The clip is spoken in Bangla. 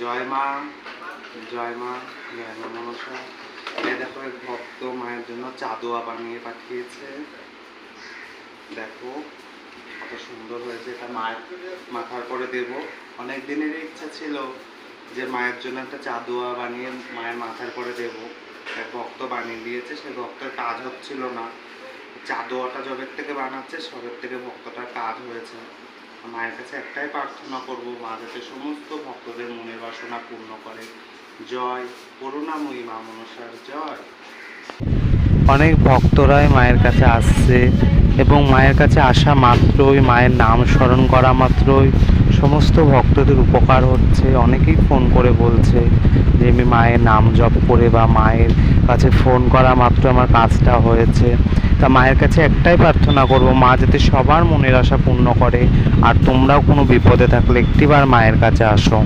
জয় মা, জয় মা, জয় মা মনসা। এই দেখো, এক ভক্ত মায়ের জন্য চাদোয়া বানিয়ে পাঠিয়েছে। দেখো কত সুন্দর হয়েছে। এটা মায়ের মাথার করে দেব। অনেক দিনের ইচ্ছা ছিল যে মায়ের জন্য একটা চাদোয়া বানিয়ে মায়ের মাথার করে দেব। এক ভক্ত বানিয়ে দিয়েছে, সেই ভক্তের কাজ হচ্ছিল না। চাদোয়াটা যবের থেকে বানাচ্ছে, সবের থেকে ভক্তটার কাজ হয়েছে। মায়ের কাছে একটাই প্রার্থনা করব, মা যাতে সমস্ত ভক্তদের মনের বাসনা পূর্ণ করে। জয় করুণাময়ী মা মনসার জয়। অনেক ভক্তরাই মায়ের কাছে আসছে এবং মায়ের কাছে আসা মাত্রই, মায়ের নাম স্মরণ করা মাত্রই সমস্ত ভক্তদের উপকার হচ্ছে। অনেকেই ফোন করে বলছে যে আমি মায়ের নাম জপ করে বা মায়ের কাছে ফোন করা মাত্র আমার কাজটা হয়েছে। তা মায়ের কাছে একটাই প্রার্থনা করব, মা যাতে সবার মনের আশা পূর্ণ করে। আর তোমরাও কোনো বিপদে থাকলে একটিবার মায়ের কাছে আসো।